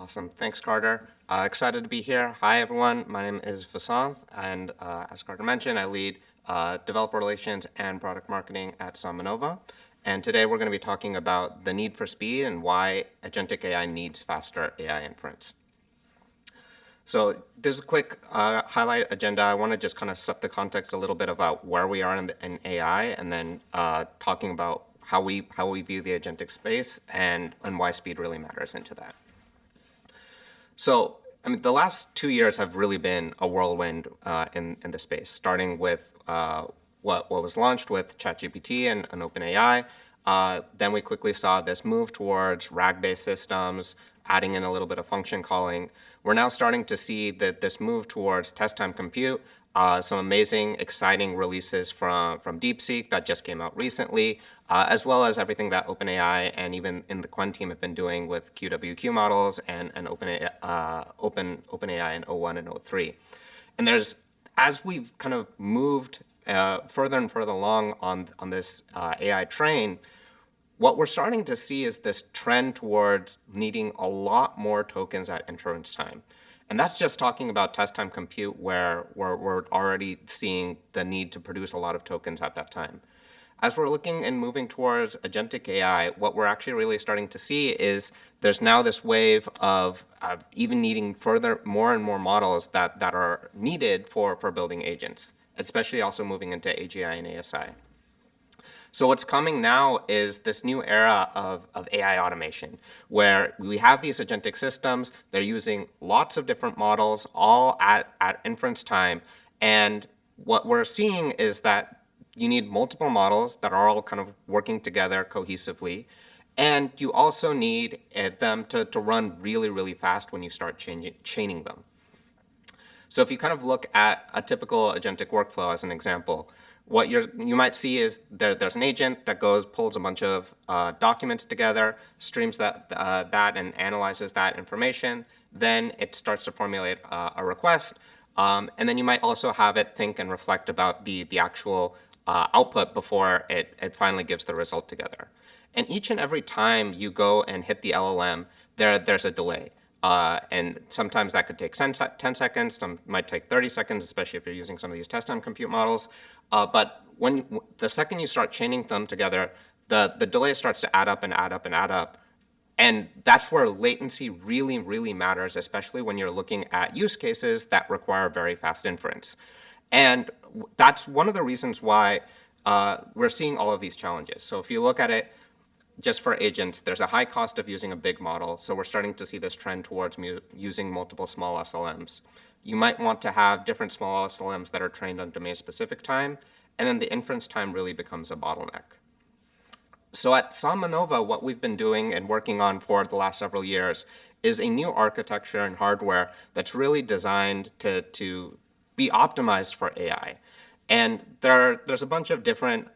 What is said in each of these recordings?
Awesome. Thanks, Carter. Excited to be here. Hi, everyone. My name is Vasanth, and as Carter mentioned, I lead developer relations and product marketing at SambaNova. And today we're going to be talking about the need for speed and why agentic AI needs faster AI inference. So this is a quick highlight agenda. I want to just kind of set the context a little bit about where we are in AI, and then talking about how we view the agentic space and why speed really matters into that. So, I mean, the last 2 years have really been a whirlwind in the space, starting with what was launched with ChatGPT and OpenAI. Then we quickly saw this move towards RAG-based systems, adding in a little bit of function calling. We're now starting to see that this move towards test-time compute, some amazing, exciting releases from DeepSeek that just came out recently, as well as everything that OpenAI and even in the Quen team have been doing with QWQ models and OpenAI in O1 and O3. And as we've kind of moved further and further along on this AI train, what we're starting to see is this trend towards needing a lot more tokens at inference time. And that's just talking about test-time compute, where we're already seeing the need to produce a lot of tokens at that time. As we're looking and moving towards agentic AI, what we're actually really starting to see is there's now this wave of even needing more and more models that are needed for building agents, especially also moving into AGI and ASI. So what's coming now is this new era of AI automation, where we have these agentic systems. They're using lots of different models, all at inference time. And what we're seeing is that you need multiple models that are all kind of working together cohesively. And you also need them to run really, really fast when you start chaining them. So if you kind of look at a typical agentic workflow as an example, what you might see is there's an agent that pulls a bunch of documents together, streams that and analyzes that information. Then it starts to formulate a request. And then you might also have it think and reflect about the actual output before it finally gives the result together. And each and every time you go and hit the LLM, there's a delay. And sometimes that could take 10 seconds, some might take 30 seconds, especially if you're using some of these test-time compute models. But the second you start chaining them together, the delay starts to add up and add up and add up. And that's where latency really, really matters, especially when you're looking at use cases that require very fast inference. And that's one of the reasons why we're seeing all of these challenges. So if you look at it, just for agents, there's a high cost of using a big model, so we're starting to see this trend towards using multiple small SLMs. You might want to have different small SLMs that are trained on domain-specific time, and then the inference time really becomes a bottleneck. So at SambaNova, what we've been doing and working on for the last several years is a new architecture and hardware that's really designed to be optimized for AI. And there's a bunch of different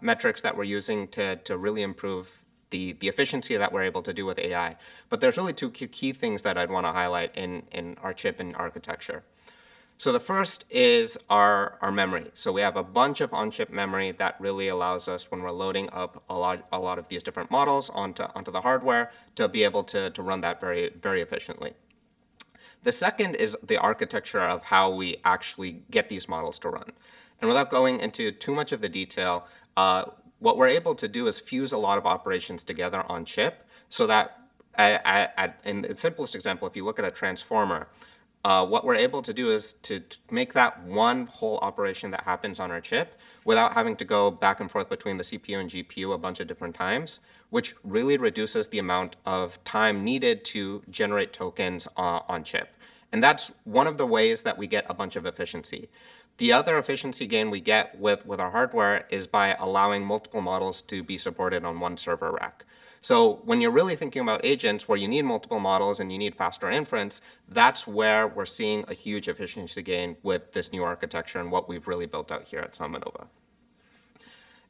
metrics that we're using to really improve the efficiency that we're able to do with AI. But there's really two key things that I'd want to highlight in our chip and architecture. So the first is our memory. So we have a bunch of on-chip memory that really allows us, when we're loading up a lot of these different models onto the hardware, to be able to run that very, very efficiently. The second is the architecture of how we actually get these models to run. And without going into too much of the detail, what we're able to do is fuse a lot of operations together on chip, so that in the simplest example, if you look at a transformer, what we're able to do is to make that one whole operation that happens on our chip without having to go back and forth between the CPU and GPU a bunch of different times, which really reduces the amount of time needed to generate tokens on chip. And that's one of the ways that we get a bunch of efficiency. The other efficiency gain we get with our hardware is by allowing multiple models to be supported on one server rack. So when you're really thinking about agents where you need multiple models and you need faster inference, that's where we're seeing a huge efficiency gain with this new architecture and what we've really built out here at SambaNova.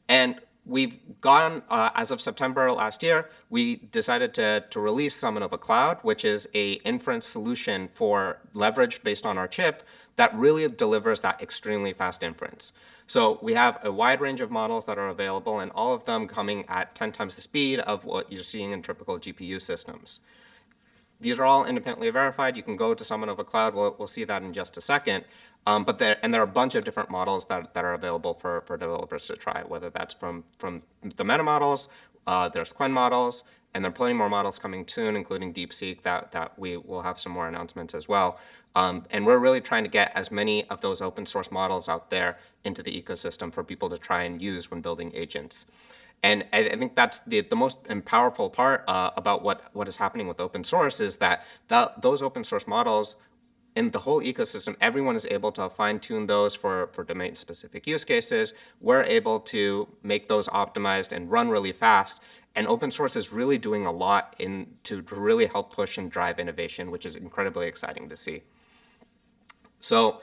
And we've gone, as of September last year, we decided to release SambaNova Cloud, which is a inference solution for leverage based on our chip that really delivers that extremely fast inference. So we have a wide range of models that are available, and all of them coming at 10 times the speed of what you're seeing in typical GPU systems. these are all independently verified. You can go to SambaNova Cloud. We'll see that in just a second. But there are a bunch of different models that are available for developers to try, whether that's from the meta models, there's Quen models, and there are plenty more models coming soon, including DeepSeek, that we will have some more announcements as well. And we're really trying to get as many of those open source models out there into the ecosystem for people to try and use when building agents. And I think that's the most powerful part about what is happening with open source is that those open source models in the whole ecosystem, everyone is able to fine-tune those for domain-specific use cases. We're able to make those optimized and run really fast. And open source is really doing a lot to really help push and drive innovation, which is incredibly exciting to see. So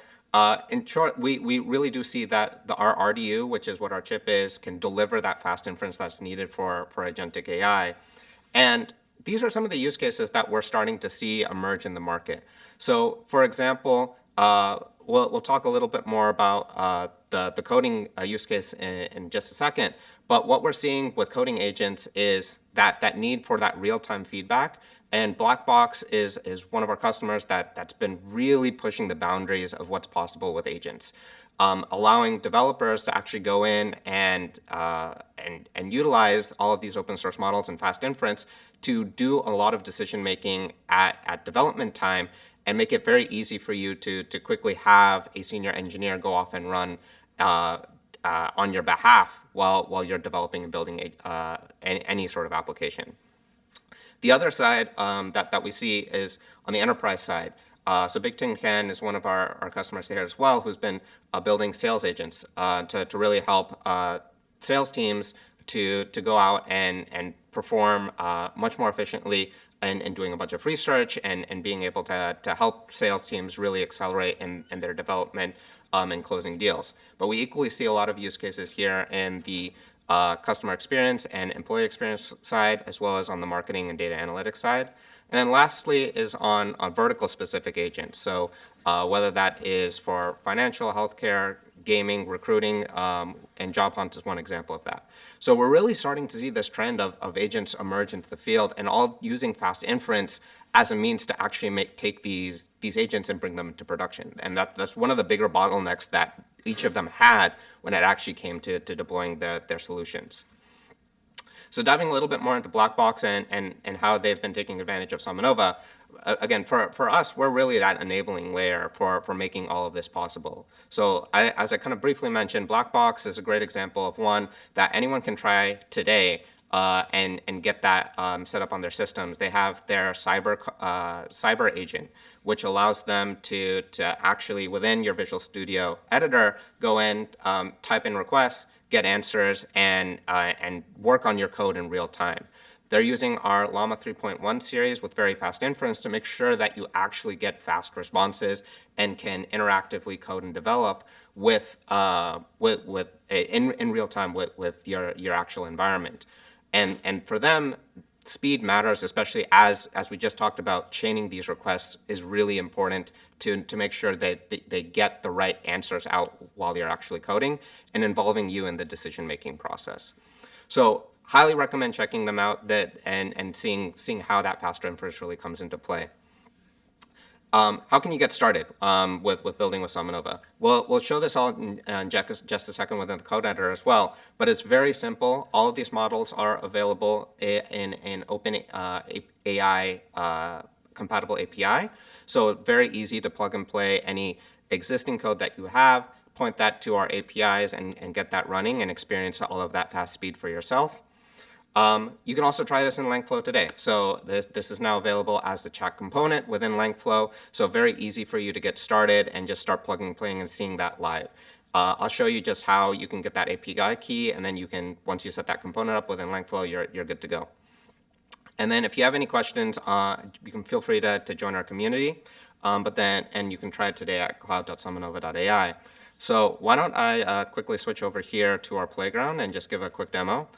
in short, we really do see that our RDU, which is what our chip is, can deliver that fast inference that's needed for Agentic AI. And these are some of the use cases that we're starting to see emerge in the market. So for example, we'll talk a little bit more about the coding use case in just a second. But what we're seeing with coding agents is that need for that real-time feedback. And Blackbox is one of our customers that's been really pushing the boundaries of what's possible with agents, allowing developers to actually go in and utilize all of these open source models and fast inference to do a lot of decision making at development time and make it very easy for you to quickly have a senior engineer go off and run on your behalf while you're developing and building any sort of application. The other side that we see is on the enterprise side. So Big Tin Can is one of our customers here as well, who's been building sales agents to really help sales teams to go out and perform much more efficiently and doing a bunch of research and being able to help sales teams really accelerate in their development and closing deals. But we equally see a lot of use cases here in the customer experience and employee experience side, as well as on the marketing and data analytics side. And then lastly is on vertical specific agents. So whether that is for financial, healthcare, gaming, recruiting, and job hunt is one example of that. So we're really starting to see this trend of agents emerge into the field and all using fast inference as a means to actually take these agents and bring them into production. And that's one of the bigger bottlenecks that each of them had when it actually came to deploying their solutions. So diving a little bit more into Blackbox and how they've been taking advantage of SambaNova, again, for us, we're really that enabling layer for making all of this possible. So as I kind of briefly mentioned, Blackbox is a great example of one that anyone can try today and get that set up on their systems. They have their cyber agent, which allows them to actually, within your Visual Studio editor, go in, type in requests, get answers, and work on your code in real time. They're using our Llama 3.1 series with very fast inference to make sure that you actually get fast responses and can interactively code and develop in real time with your actual environment. And for them, speed matters, especially as we just talked about, chaining these requests is really important to make sure that they get the right answers out while you're actually coding and involving you in the decision-making process. So highly recommend checking them out and seeing how that faster inference really comes into play. How can you get started with building with SambaNova? We'll show this all in just a second within the code editor as well, but it's very simple. All of these models are available in open AI compatible API, so very easy to plug and play any existing code that you have, point that to our APIs and get that running and experience all of that fast speed for yourself. You can also try this in LangFlow today. So this is now available as the chat component within LangFlow. So very easy for you to get started and just start plugging, playing, and seeing that live. I'll show you just how you can get that API key, and then you can, once you set that component up within LangFlow, you're good to go. And then if you have any questions, you can feel free to join our community. And you can try it today at cloud.sambanova.ai. So why don't I quickly switch over here to our playground and just give a quick demo.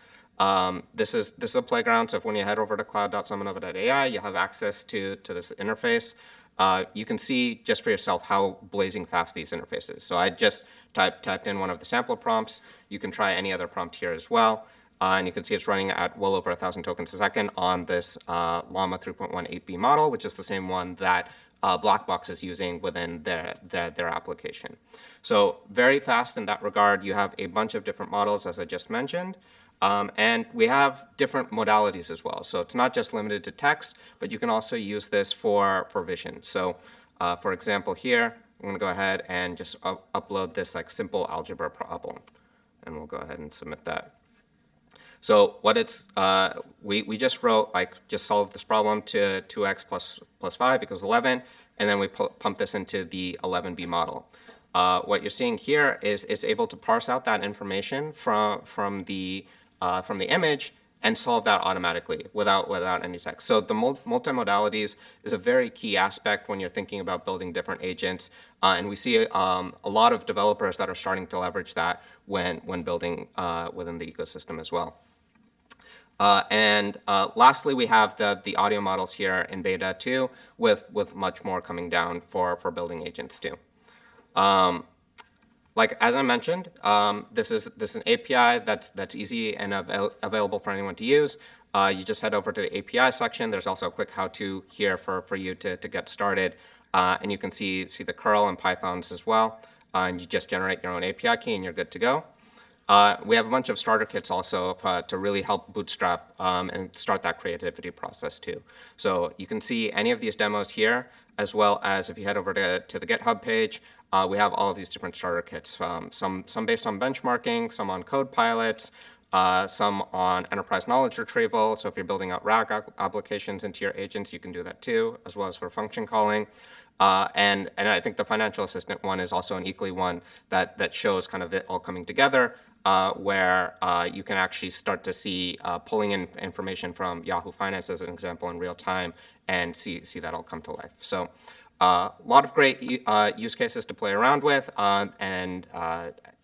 This is a playground, so if when you head over to cloud.sambanova.ai, you'll have access to this interface. You can see just for yourself how blazing fast these interfaces. So I just typed in one of the sample prompts. You can try any other prompt here as well. And you can see it's running at well over 1,000 tokens a second on this Llama 3.18b model, which is the same one that Blackbox is using within their application. So very fast in that regard. You have a bunch of different models, as I just mentioned. And we have different modalities as well. So it's not just limited to text, but you can also use this for vision. So for example, here, I'm going to go ahead and just upload this like simple algebra problem. And we'll go ahead and submit that. So what it's, we just wrote, just solve this problem to 2x plus 5 equals 11, and then we pump this into the 11b model. What you're seeing here is it's able to parse out that information from the image and solve that automatically without any text. So the multimodalities is a very key aspect when you're thinking about building different agents. And we see a lot of developers that are starting to leverage that when building within the ecosystem as well. Lastly, we have the audio models here in beta 2 with much more coming down for building agents too. Like as I mentioned, this is an API that's easy and available for anyone to use. You just head over to the API section. There's also a quick how-to here for you to get started. And you can see the curl and Pythons as well. And you just generate your own API key and you're good to go. We have a bunch of starter kits also to really help bootstrap and start that creativity process too. So you can see any of these demos here, as well as if you head over to the GitHub page, we have all of these different starter kits, some based on benchmarking, some on code pilots, some on enterprise knowledge retrieval. So if you're building out RAG applications into your agents, you can do that too, as well as for function calling. And I think the financial assistant one is also an equally one that shows kind of it all coming together, where you can actually start to see pulling in information from Yahoo Finance as an example in real time and see that all come to life. So a lot of great use cases to play around with, and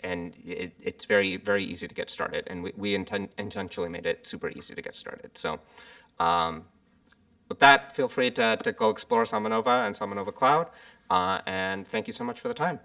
it's very, very easy to get started. And we intentionally made it super easy to get started. So with that, feel free to go explore SambaNova and SambaNova Cloud. And thank you so much for the time.